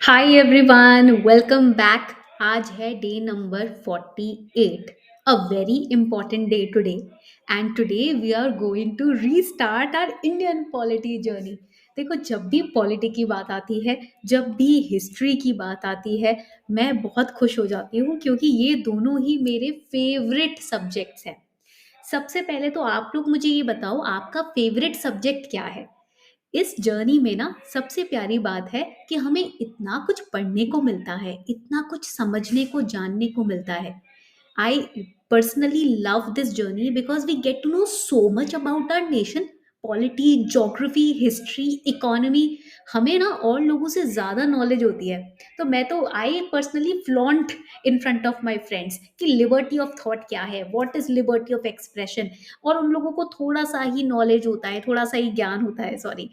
Hi everyone, welcome back. आज है day number 48, a very important day today. And today we are going to restart our Indian polity journey. देखो, जब भी polity की बात आती है, जब भी हिस्ट्री की बात आती है, मैं बहुत खुश हो जाती हूँ क्योंकि ये दोनों ही मेरे फेवरेट सब्जेक्ट्स हैं। सबसे पहले तो आप लोग मुझे ये बताओ, आपका फेवरेट सब्जेक्ट क्या है? इस जर्नी में ना सबसे प्यारी बात है कि हमें इतना कुछ पढ़ने को मिलता है, इतना कुछ समझने को, जानने को मिलता है। I personally love this journey because we get to know so much about our nation, polity, geography, history, economy. हमें ना और लोगों से ज़्यादा नॉलेज होती है। तो मैं तो I personally flaunt in front of my friends कि लिबर्टी ऑफ थॉट क्या है, what is liberty of expression. और उन लोगों को थोड़ा सा ही नॉलेज होता है, थोड़ा सा ही ज्ञान होता है, सॉरी।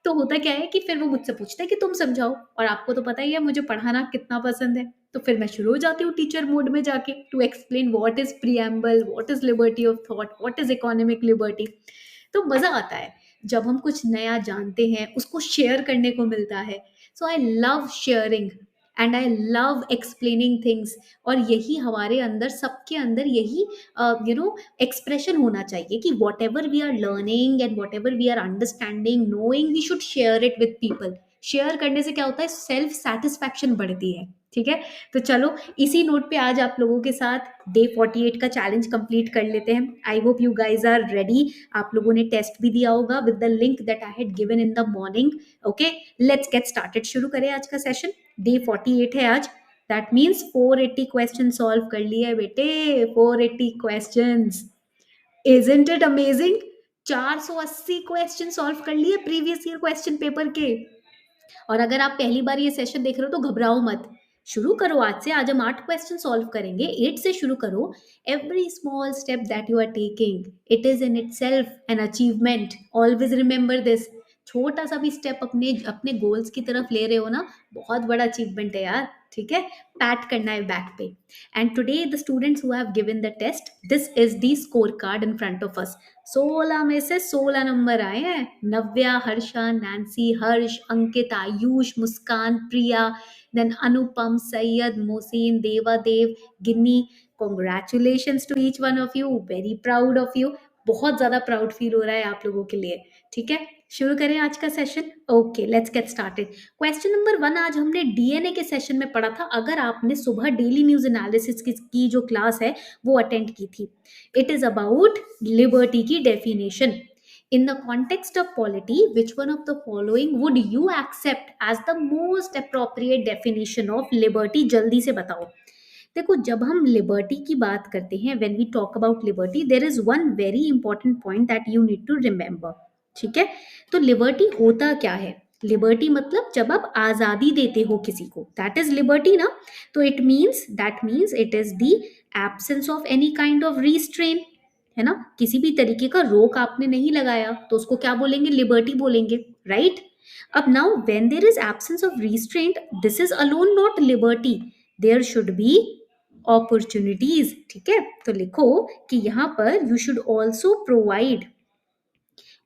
तो होता क्या है कि फिर वो मुझसे पूछते हैं कि तुम समझाओ, और आपको तो पता ही है मुझे पढ़ाना कितना पसंद है। तो फिर मैं शुरू हो जाती हूँ टीचर मोड में जाके to explain what is preamble, what is liberty of thought, what is economic liberty. तो मज़ा आता है जब हम कुछ नया जानते हैं, उसको शेयर करने को मिलता है। So I love sharing and I love explaining things. और यही हमारे अंदर, सबके अंदर यही एक्सप्रेशन होना चाहिए कि whatever we are learning and whatever we are understanding, knowing, we should share it with people. Share करने से क्या होता है, सेल्फ सेटिस्फैक्शन बढ़ती है। ठीक है, तो चलो इसी नोट पे आज आप लोगों के साथ डे 48 का चैलेंज कंप्लीट कर लेते हैं। I hope you guys are ready. आप लोगों ने टेस्ट भी दिया होगा with the link that I had given in the morning. Okay, let's get started. शुरू करें आज का सेशन। डे 48 है आज। दैट मीन्स 480 क्वेश्चन सॉल्व कर लिए बेटे, 480 questions. Isn't it amazing? 480 question solve कर लिए प्रीवियस ईयर क्वेश्चन पेपर के। और अगर आप पहली बार ये सेशन देख रहे हो तो घबराओ मत, शुरू करो आज से। आज हम 8 क्वेश्चन सॉल्व करेंगे, 8 से शुरू करो। Every small step that you are taking, it is in itself an achievement. Always remember this. छोटा सा भी स्टेप अपने अपने गोल्स की तरफ ले रहे हो ना, बहुत बड़ा अचीवमेंट है यार। ठीक है, पैट करना है बैक पे। And today the students who have given the test, this is the score card in front of us. 16 में से 16 नंबर आए हैं। Navya, Harsha, Nancy, Harsh, Ankit, Ayush, Muskan, Priya, then Anupam, Syed, Mohsin, Devadev, Ginni. Congratulations to each one of you, very proud of you. बहुत ज्यादा proud feel हो रहा है आप लोगों के लिए। ठीक है, शुरू करें आज का session. Okay, let's get started. Question number 1 आज हमने डीएनए के सेशन में पढ़ा था। अगर आपने सुबह डेली न्यूज एनालिसिस की जो क्लास है वो अटेंड की थी। इट इज अबाउट लिबर्टी की definition. In the context of polity, which one of the following would you accept as the most appropriate definition of liberty? जल्दी से बताओ। देखो, जब हम लिबर्टी की बात करते हैं, when we talk about liberty, there is one very important point that you need to remember. ठीक है, तो लिबर्टी होता क्या है? लिबर्टी मतलब जब आप आजादी देते हो किसी को, दैट इज लिबर्टी ना। तो that means it is the absence of any kind of रीस्ट्रेन। है ना, किसी भी तरीके का रोक आपने नहीं लगाया तो उसको क्या बोलेंगे? लिबर्टी बोलेंगे, राइट? अब now when there is absence of restraint, this is alone not liberty, there should be opportunities. ठीक है, तो लिखो कि यहां पर you should also provide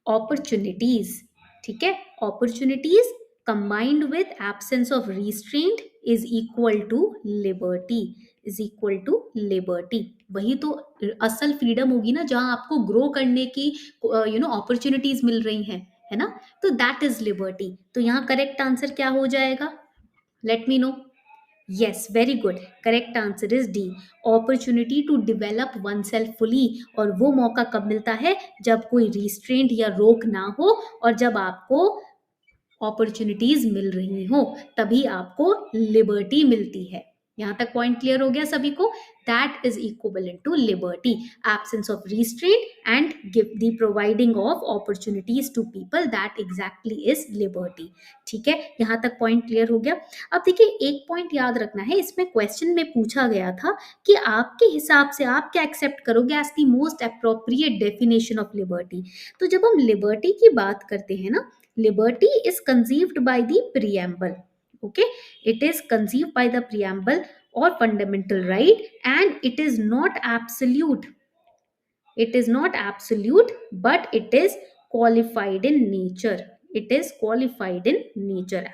opportunities. ठीक है, opportunities combined with absence of restraint is equal to liberty, is equal to liberty. वही तो असल फ्रीडम होगी ना, जहां आपको ग्रो करने की अपॉर्चुनिटीज मिल रही हैं। है ना, तो दैट इज लिबर्टी। तो यहाँ करेक्ट आंसर क्या हो जाएगा? Let me know. Yes, very good. Correct answer is D, opportunity to develop oneself fully. और वो मौका कब मिलता है? जब कोई रिस्ट्रेंट या रोक ना हो, और जब आपको अपॉर्चुनिटीज मिल रही हो, तभी आपको लिबर्टी मिलती है। यहां तक पॉइंट क्लियर हो गया सभी को? That is equivalent to liberty, absence of restraint and give the providing of opportunities to people, that exactly is liberty. ठीक है, यहां तक पॉइंट क्लियर हो गया। अब देखिए, एक पॉइंट याद रखना है, इसमें क्वेश्चन में पूछा गया था कि आपके हिसाब से आप क्या एक्सेप्ट करोगे as the most appropriate definition of liberty. तो जब हम लिबर्टी की बात करते हैं ना, liberty is conceived by the preamble. Okay, it is conceived by the preamble or fundamental right, and it is not absolute. It is not absolute, but it is qualified in nature. It is qualified in nature.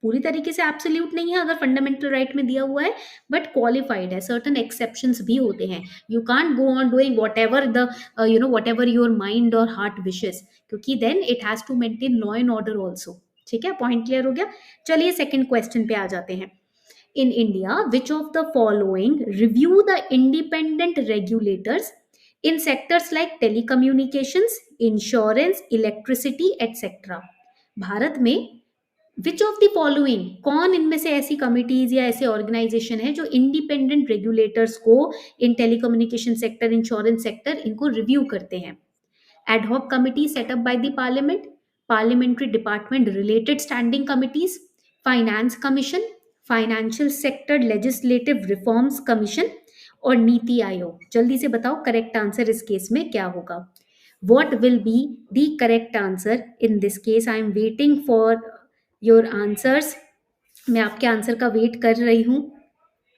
पूरी तरीके से absolute नहीं है अगर fundamental right में दिया हुआ है, बट क्वालिफाइड है, सर्टन एक्सेप्शंस भी होते हैं। You can't go on doing whatever the whatever your mind और हार्ट विशेस, क्योंकि then it has to maintain law and order also. ठीक है, पॉइंट क्लियर हो गया। चलिए सेकंड क्वेश्चन पे आ जाते हैं। In India, which of the following review the independent regulators in sectors like telecommunications, insurance, electricity, etc.? Bharat में विच ऑफ द फॉलोइंग, कौन इनमें से ऐसी कमिटीज या ऐसे ऑर्गेनाइजेशन है जो इंडिपेंडेंट रेगुलेटर्स को इन टेलीकम्युनिकेशन सेक्टर, इंश्योरेंस सेक्टर, इनको रिव्यू करते हैं? Ad hoc committee set up by the parliament, parliamentary department related standing committees, finance commission, financial sector legislative reforms commission और नीति आयोग। जल्दी से बताओ करेक्ट आंसर इस केस में क्या होगा? What will be the correct answer in this case? I am waiting for your answers. मैं आपके आंसर का वेट कर रही हूँ।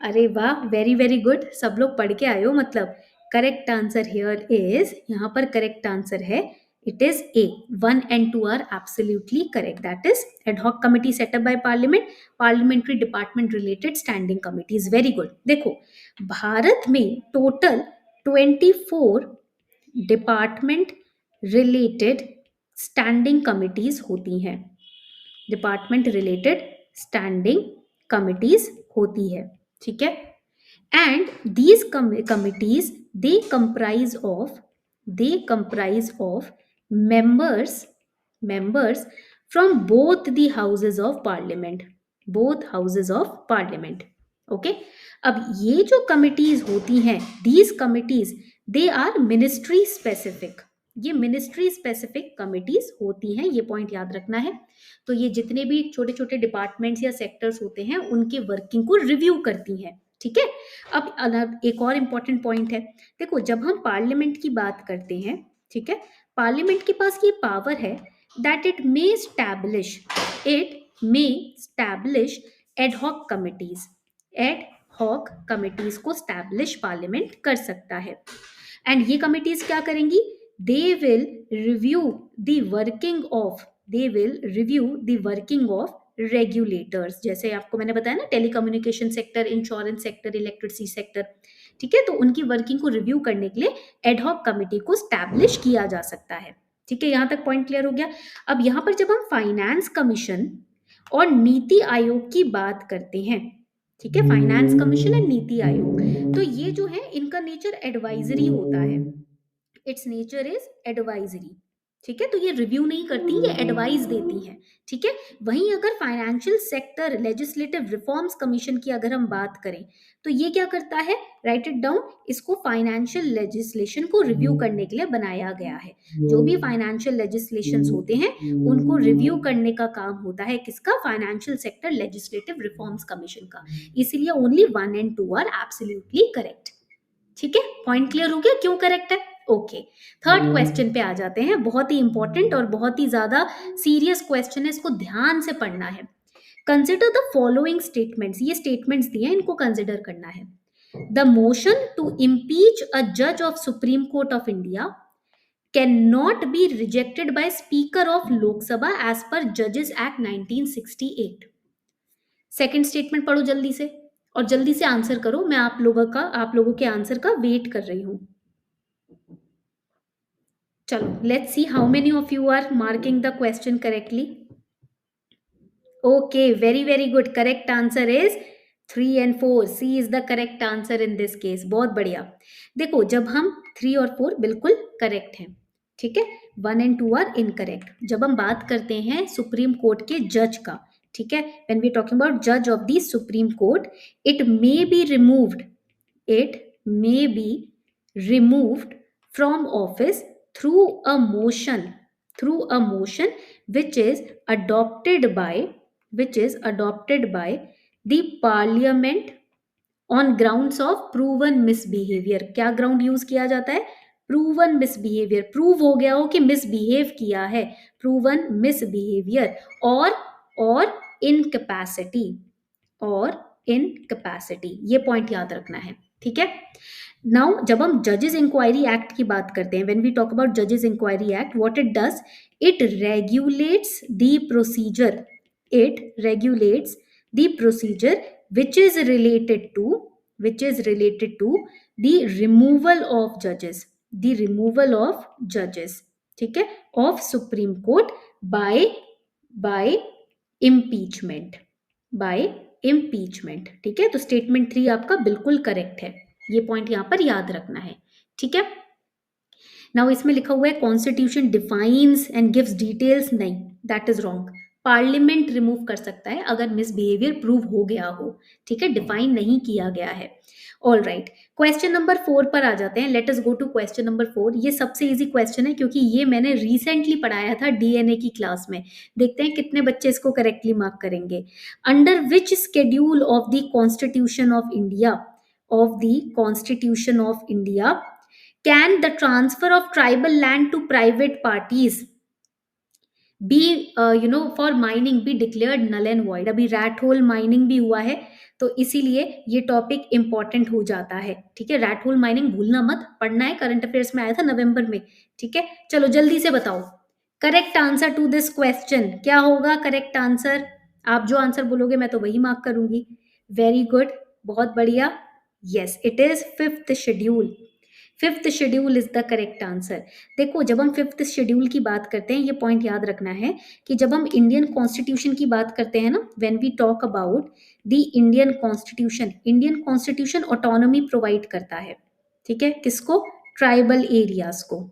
अरे वाह, वेरी वेरी गुड, सब लोग पढ़ के आए हो मतलब। करेक्ट आंसर हियर इज, यहाँ पर करेक्ट आंसर है, it is A. 1 and 2 are absolutely correct. That is ad hoc committee set up by parliament, parliamentary department related standing committees. Very good. देखो भारत में total 24 department related standing committees होती हैं। Department related standing committees होती है, ठीक है। And these committees they comprise of members from both the houses of parliament, okay। अब ये जो कमिटीज होती हैं, these committees they are ministry specific, ये मिनिस्ट्री स्पेसिफिक कमिटीज होती हैं, ये पॉइंट याद रखना है। तो ये जितने भी छोटे छोटे डिपार्टमेंट्स या सेक्टर्स होते हैं उनके वर्किंग को रिव्यू करती हैं, ठीक है। अब अलग एक और इम्पॉर्टेंट पॉइंट है, देखो जब हम पार्लियामेंट की बात करते हैं, ठीक है, पार्लियामेंट के पास ये पावर है that it may establish ad hoc committees को स्टैब्लिश पार्लियामेंट कर सकता है। एंड ये कमिटीज क्या करेंगी? They will review the working of regulators. जैसे आपको मैंने बताया ना, telecommunication sector, insurance sector, electricity sector, ठीक है। तो उनकी वर्किंग को रिव्यू करने के लिए एडहॉक कमिटी को स्टैब्लिश किया जा सकता है, ठीक है। यहां तक पॉइंट क्लियर हो गया। अब यहां पर जब हम फाइनेंस कमीशन और नीति आयोग की बात करते हैं, ठीक है, फाइनेंस कमीशन और नीति आयोग, तो ये जो है इनका नेचर एडवाइजरी होता है। इट्स नेचर इज एडवाइजरी, ठीक है। तो ये रिव्यू नहीं करती, ये एडवाइस देती हैं, ठीक है। वहीं अगर financial sector legislative reforms commission की अगर हम बात करें तो ये क्या करता है? राइट इट डाउन, इसको फाइनेंशियल लेजिस्लेशन को रिव्यू करने के लिए बनाया गया है। जो भी फाइनेंशियल लेजिस्लेशंस होते हैं उनको रिव्यू करने का काम होता है किसका? Financial sector legislative reforms commission का। इसीलिए only 1 and 2 are absolutely correct, ठीक है। पॉइंट क्लियर हो गया क्यों करेक्ट है? ओके, थर्ड क्वेश्चन पे आ जाते हैं। बहुत ही इंपॉर्टेंट और बहुत ही ज्यादा सीरियस क्वेश्चन है, इसको ध्यान से पढ़ना है। कंसिडर द फॉलोइंग स्टेटमेंट्स, ये स्टेटमेंट्स दिए हैं, इनको कंसिडर करना है। द मोशन टू इम्पीच अ जज of supreme court of India can not be rejected by speaker of Lok Sabha as per जजेस एक्ट 1968। सेकेंड स्टेटमेंट पढ़ो जल्दी से और जल्दी से आंसर करो। मैं आप लोगों के आंसर का वेट कर रही हूं। चलो, let's see how many of you are marking the question correctly. Okay, very good. Correct answer is 3 and 4. C is the correct answer in this case. बहुत बढ़िया। देखो जब हम 3 और 4 बिल्कुल करेक्ट हैं, ठीक है, 1 and 2 आर इनकरेक्ट। जब हम बात करते हैं सुप्रीम कोर्ट के जज का, ठीक है, when we are talking about judge of the Supreme Court, it may be removed from office through a motion which is adopted by the parliament on grounds of proven misbehavior। क्या ground use किया जाता है? Proven misbehaviour. Prove हो गया हो कि misbehave किया है, प्रूवन मिसबिहेवियर और इनकैपेसिटी, ये पॉइंट याद रखना है, ठीक है। नाउ जब हम जजेस इंक्वायरी एक्ट की बात करते हैं, व्हेन वी टॉक अबाउट जजेस inquiry act, what it does, it regulates the procedure it regulates the procedure which is related to the removal of judges, ठीक है, of Supreme Court by by impeachment, by impeachment, ठीक है। तो statement 3 आपका बिल्कुल correct है, ये point यहां पर याद रखना है, ठीक है। नाउ इसमें लिखा हुआ है constitution defines and gives details, नहीं, that is wrong. Parliament remove कर सकता है अगर मिसबिहेवियर प्रूव हो गया हो, ठीक है, डिफाइन नहीं किया गया है। ऑल राइट, क्वेश्चन नंबर 4 पर आ जाते हैं। Let us go to question number 4। ये सबसे इजी क्वेश्चन है क्योंकि ये मैंने रिसेंटली पढ़ाया था डीएनए की क्लास में। देखते हैं कितने बच्चे इसको करेक्टली मार्क करेंगे। Under which schedule of the constitution of India can the transfer of tribal land to private parties be for mining be declared null and void? अभी रैट होल माइनिंग भी हुआ है तो इसीलिए ये टॉपिक इंपॉर्टेंट हो जाता है, ठीक है। रैट होल माइनिंग भूलना मत, पढ़ना है, करंट अफेयर्स में आया था नवंबर में, ठीक है। चलो जल्दी से बताओ correct answer to this question क्या होगा। करेक्ट आंसर, आप जो आंसर बोलोगे मैं तो वही मार्क करूंगी। वेरी गुड, बहुत बढ़िया। Yes, it is fifth schedule. Fifth schedule is the correct answer. देखो जब हम फिफ्थ शेड्यूल की बात करते हैं, ये पॉइंट याद रखना है कि जब हम इंडियन कॉन्स्टिट्यूशन की बात करते हैं ना, when we talk about the Indian constitution autonomy provide करता है, ठीक है, किसको? ट्राइबल एरियाज को,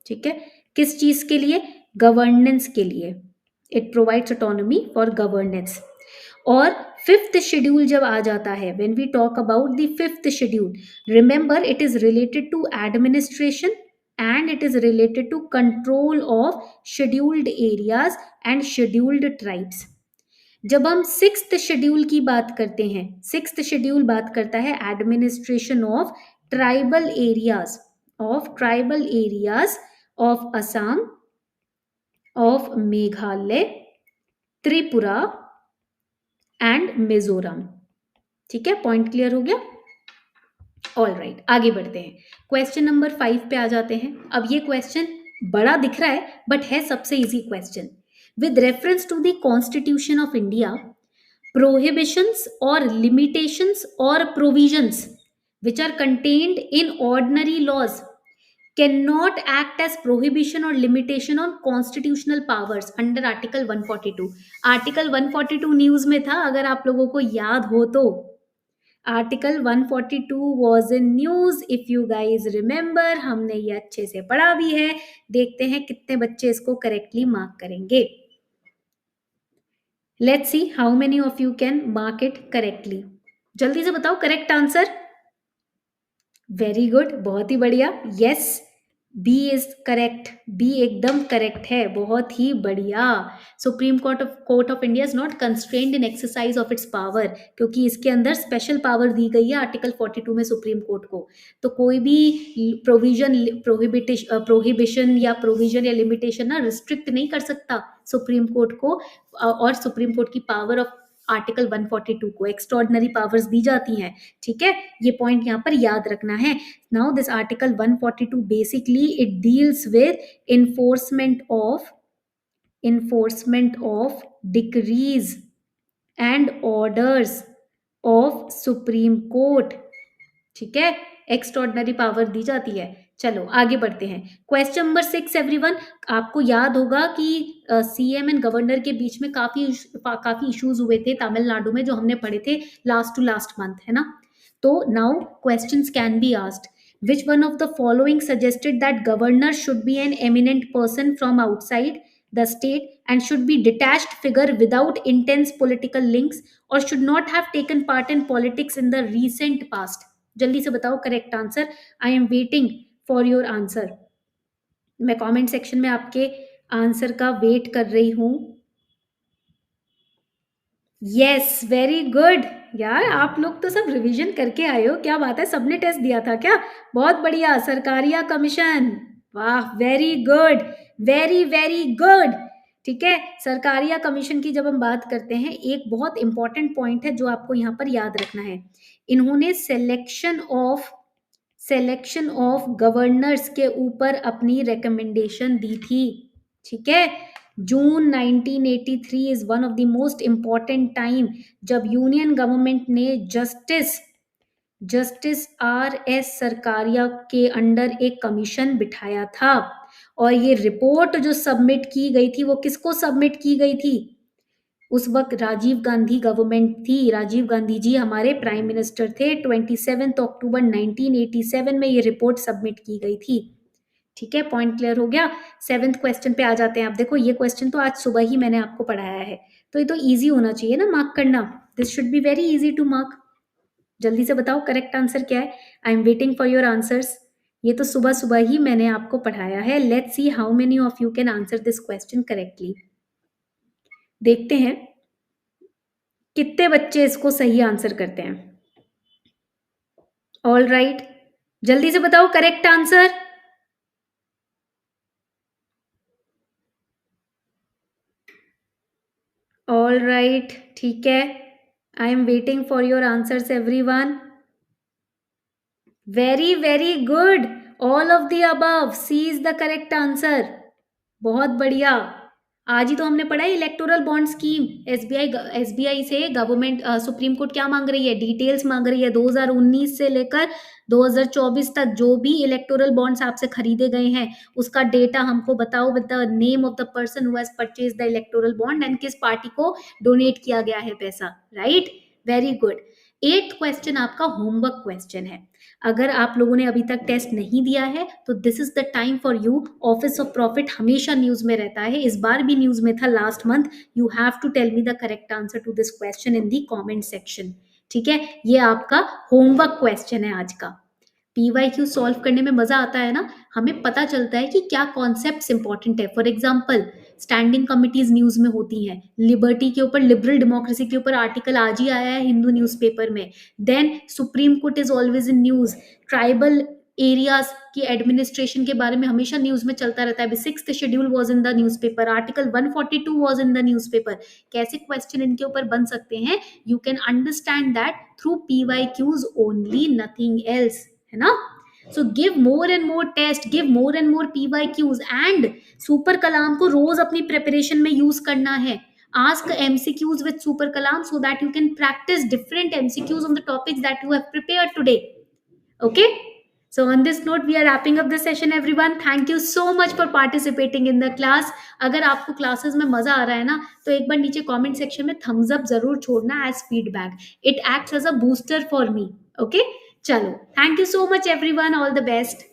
ठीक है। किस चीज के लिए? गवर्नेंस के लिए। It provides autonomy for governance. और फिफ्थ शेड्यूल जब आ जाता है, when we talk about the fifth schedule, remember it is related to administration and it is related to control of scheduled areas and scheduled tribes. जब हम sixth schedule की बात करते हैं, सिक्स्थ शेड्यूल बात करता है administration of tribal areas of Assam, of Meghalaya, Tripura and Mizoram, ठीक है। पॉइंट क्लियर हो गया? ऑल राइट, आगे बढ़ते हैं। क्वेश्चन नंबर 5 पे आ जाते हैं। अब ये क्वेश्चन बड़ा दिख रहा है बट है सबसे easy question. With reference to the constitution of India, prohibitions और लिमिटेशंस और provisions which are contained in ordinary laws cannot act as prohibition or limitation on constitutional powers under article 142। Article 142 news में था, अगर आप लोगों को याद हो तो। Article 142 was in news if you guys remember। हमने ये अच्छे से पढ़ा भी है। देखते हैं कितने बच्चे इसको करेक्टली मार्क करेंगे। Let's see how many of you can mark it correctly. जल्दी से बताओ करेक्ट आंसर। वेरी गुड, बहुत ही बढ़िया। Yes, B is correct, B एकदम करेक्ट है, बहुत ही बढ़िया। Supreme court of India is not constrained in exercise of its power, क्योंकि इसके अंदर स्पेशल पावर दी गई है आर्टिकल 42 में सुप्रीम कोर्ट को। तो कोई भी प्रोहिबिशन या प्रोविजन या लिमिटेशन ना रिस्ट्रिक्ट नहीं कर सकता सुप्रीम कोर्ट को, और सुप्रीम कोर्ट की पावर ऑफ आर्टिकल 142 को एक्स्ट्रॉर्डिनरी पावर्स दी जाती हैं, ठीक है। ये पॉइंट यहाँ पर याद रखना है। Now this article 142 basically it deals with enforcement of decrees and orders of supreme court, ठीक है। एक्स्ट्रॉर्डिनरी पावर दी जाती है। चलो आगे बढ़ते हैं। Question number 6 everyone. आपको याद होगा कि सीएम एंड गवर्नर के बीच में काफी इश्यूज हुए थे तमिलनाडु में, जो हमने पढ़े थे लास्ट टू लास्ट मंथ, है ना। तो now questions can be asked. Which one of the following suggested that governor should be an eminent person from outside the state and should be detached figure without intense political links or should not have taken part in politics in the recent past? जल्दी से बताओ correct answer. I am waiting for your answer. मैं comment section में आपके answer का wait कर रही हूं। यस, वेरी गुड यार, आप लोग तो सब रिवीजन करके आए हो, क्या बात है। सबने टेस्ट दिया था क्या? बहुत बढ़िया। सरकारिया कमीशन, वाह, very good, very very good, ठीक है। सरकारिया कमीशन की जब हम बात करते हैं, एक बहुत इंपॉर्टेंट पॉइंट है जो आपको यहाँ पर याद रखना है। इन्होंने सिलेक्शन ऑफ गवर्नर्स के ऊपर अपनी रिकमेंडेशन दी थी, ठीक है। जून 1983 is one of the most important time जब यूनियन गवर्नमेंट ने जस्टिस आर एस सरकारिया के अंडर एक कमीशन बिठाया था। और ये रिपोर्ट जो सबमिट की गई थी वो किसको सबमिट की गई थी? उस वक्त राजीव गांधी गवर्नमेंट थी, राजीव गांधी जी हमारे प्राइम मिनिस्टर थे। 27 अक्टूबर 1987 में ये रिपोर्ट सबमिट की गई थी। ठीक है, पॉइंट क्लियर हो गया। सेवेंथ क्वेश्चन पे आ जाते हैं। आप देखो ये क्वेश्चन तो आज सुबह ही मैंने आपको पढ़ाया है, तो ये तो इजी होना चाहिए ना मार्क करना। This should be very easy to mark. जल्दी से बताओ करेक्ट आंसर क्या है। I am waiting for your answers. ये तो सुबह सुबह ही मैंने आपको पढ़ाया है। Let's see how many of you can answer this question correctly. देखते हैं कितने बच्चे इसको सही आंसर करते हैं। ऑल राइट, जल्दी से बताओ करेक्ट आंसर। ऑल राइट, ठीक है। I am waiting for your answers everyone. Very very good, all of the above, C is the correct answer. बहुत बढ़िया। आज ही तो हमने पढ़ा है इलेक्टोरल बॉन्ड स्कीम। एसबीआई से गवर्नमेंट सुप्रीम कोर्ट क्या मांग रही है? डिटेल्स मांग रही है 2019 से लेकर 2024 तक जो भी इलेक्टोरल बॉन्ड्स आपसे खरीदे गए हैं उसका डेटा हमको बताओ with the name of the person who has purchase the electoral bond and किस पार्टी को डोनेट किया गया है पैसा। Right, very good. Eighth question आपका होमवर्क क्वेश्चन है। अगर आप लोगों ने अभी तक टेस्ट नहीं दिया है तो this is the time for you. Office of profit हमेशा न्यूज में रहता है, इस बार भी न्यूज में था last month. You have to tell me the correct answer to this question in the comment section. ठीक है, ये आपका होमवर्क क्वेश्चन है आज का। पीवाईक्यू सॉल्व करने में मजा आता है ना, हमें पता चलता है कि क्या कॉन्सेप्ट्स इंपॉर्टेंट है। For example standing committees news में होती हैं, लिबर्टी के ऊपर, लिबरल डेमोक्रेसी के ऊपर आर्टिकल आज ही आया है हिंदू न्यूज़पेपर में। Then supreme court is always in news. Tribal areas की एडमिनिस्ट्रेशन के बारे में हमेशा न्यूज में चलता रहता है। Sixth schedule was in the newspaper, article 142 was in the newspaper. कैसे क्वेश्चन इनके ऊपर बन सकते हैं? You can understand that through PYQs only, nothing else, है ना। So give more and more test, give more and more PYQs and super कलाम को रोज अपनी प्रिपरेशन में यूज करना है। Ask MCQs with Super Kalam so that you can practice different MCQs on the topics that you have prepared today. Okay? So on this note, we are wrapping up the session everyone. Thank you so much for participating in the class. अगर आपको classes में मजा आ रहा है ना तो एक बार नीचे कमेंट सेक्शन में थम्स अप जरूर छोड़ना as feedback. It acts as a booster for me. Okay, चलो, thank you so much everyone, all the best.